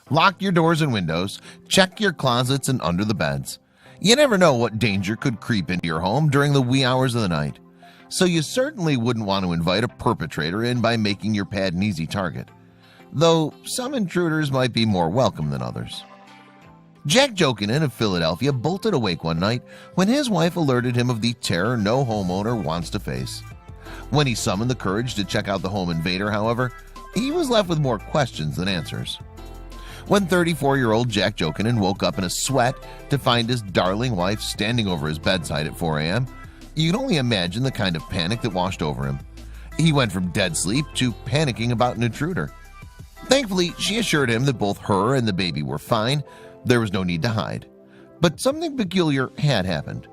Lock your doors and windows, check your closets and under the beds. You never know what danger could creep into your home during the wee hours of the night. So you certainly wouldn't want to invite a perpetrator in by making your pad an easy target. Though some intruders might be more welcome than others. Jack Jokinen of Philadelphia bolted awake one night when his wife alerted him of the terror no homeowner wants to face. When he summoned the courage to check out the home invader, however, he was left with more questions than answers. When 34-year-old Jack Jokinen woke up in a sweat to find his darling wife standing over his bedside at 4 a.m., you can only imagine the kind of panic that washed over him. He went from dead sleep to panicking about an intruder. Thankfully, she assured him that both her and the baby were fine. There was no need to hide. But something peculiar had happened.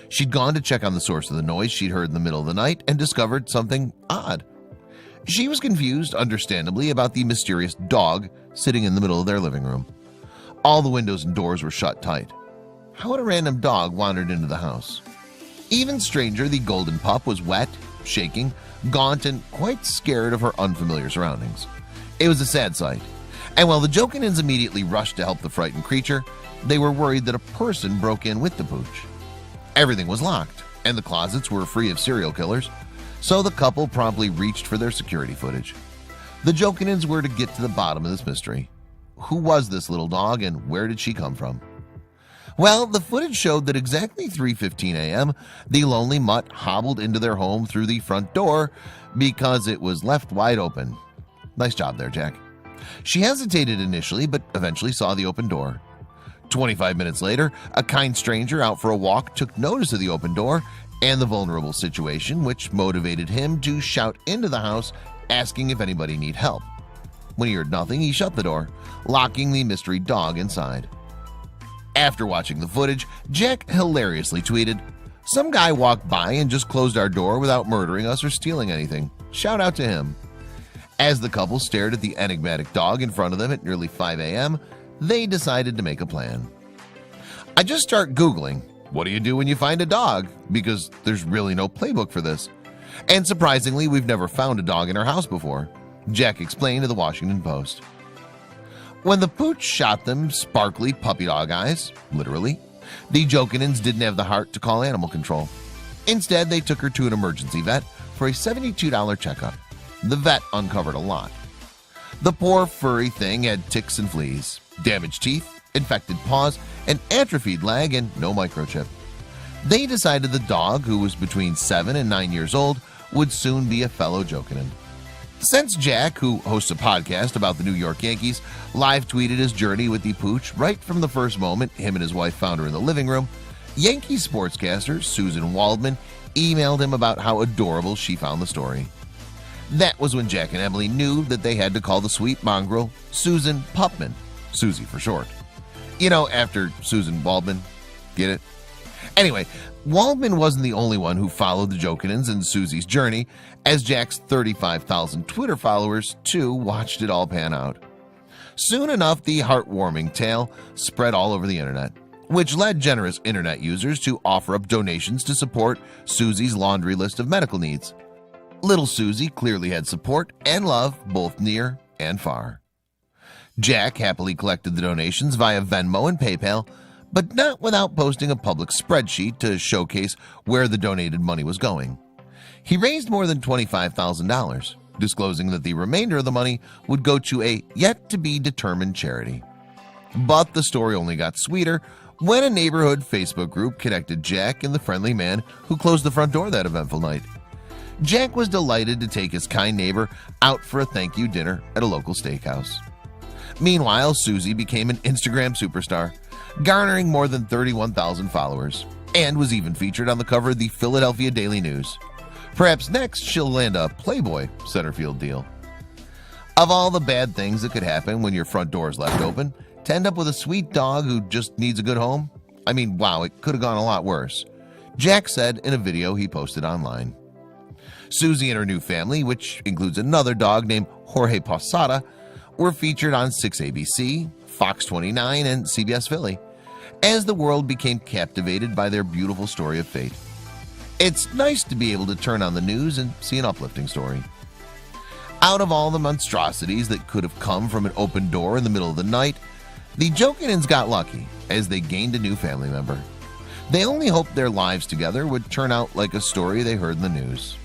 She'd gone to check on the source of the noise she'd heard in the middle of the night and discovered something odd. She was confused, understandably, about the mysterious dog sitting in the middle of their living room. All the windows and doors were shut tight. How had a random dog wandered into the house? Even stranger, the golden pup was wet, shaking, gaunt, and quite scared of her unfamiliar surroundings. It was a sad sight, and while the Jokinens immediately rushed to help the frightened creature, they were worried that a person broke in with the pooch. Everything was locked, and the closets were free of serial killers, so the couple promptly reached for their security footage. The Jokinens were to get to the bottom of this mystery. Who was this little dog, and where did she come from? Well, the footage showed that exactly 3:15 a.m., the lonely mutt hobbled into their home through the front door because it was left wide open. Nice job there, Jack. She hesitated initially, but eventually saw the open door. 25 minutes later, a kind stranger out for a walk took notice of the open door and the vulnerable situation, which motivated him to shout into the house, asking if anybody need help. When he heard nothing, he shut the door, locking the mystery dog inside. After watching the footage, Jack hilariously tweeted, "Some guy walked by and just closed our door without murdering us or stealing anything. Shout out to him." As the couple stared at the enigmatic dog in front of them at nearly 5 a.m., they decided to make a plan. I just start Googling, what do you do when you find a dog? Because there's really no playbook for this. And surprisingly, we've never found a dog in our house before, Jack explained to the Washington Post. When the pooch shot them sparkly puppy dog eyes, literally, the Jokinens didn't have the heart to call animal control. Instead, they took her to an emergency vet for a $72 checkup. The vet uncovered a lot. The poor furry thing had ticks and fleas, damaged teeth, infected paws, an atrophied leg, and no microchip. They decided the dog, who was between 7 and 9 years old, would soon be a fellow Jokinen. Since Jack, who hosts a podcast about the New York Yankees, live tweeted his journey with the pooch right from the first moment him and his wife found her in the living room, Yankee sportscaster Susan Waldman emailed him about how adorable she found the story. That was when Jack and Emily knew that they had to call the sweet mongrel Susan Pupman, Susie for short. You know, after Susan Waldman. Get it? Anyway, Waldman wasn't the only one who followed the Jokinens and Susie's journey, as Jack's 35,000 Twitter followers too watched it all pan out. Soon enough, the heartwarming tale spread all over the internet, which led generous internet users to offer up donations to support Susie's laundry list of medical needs. Little Susie clearly had support and love both near and far. Jack happily collected the donations via Venmo and PayPal, but not without posting a public spreadsheet to showcase where the donated money was going. He raised more than $25,000, disclosing that the remainder of the money would go to a yet-to-be-determined charity. But the story only got sweeter when a neighborhood Facebook group connected Jack and the friendly man who closed the front door that eventful night. Jack was delighted to take his kind neighbor out for a thank you dinner at a local steakhouse. Meanwhile, Susie became an Instagram superstar, garnering more than 31,000 followers, and was even featured on the cover of the Philadelphia Daily News. Perhaps next she'll land a Playboy centerfield deal. Of all the bad things that could happen when your front door is left open, to end up with a sweet dog who just needs a good home? I mean, wow, it could have gone a lot worse, Jack said in a video he posted online. Susie and her new family, which includes another dog named Jorge Posada, were featured on 6ABC, Fox 29, and CBS Philly, as the world became captivated by their beautiful story of fate. It's nice to be able to turn on the news and see an uplifting story. Out of all the monstrosities that could have come from an open door in the middle of the night, the Jokinens got lucky as they gained a new family member. They only hoped their lives together would turn out like a story they heard in the news.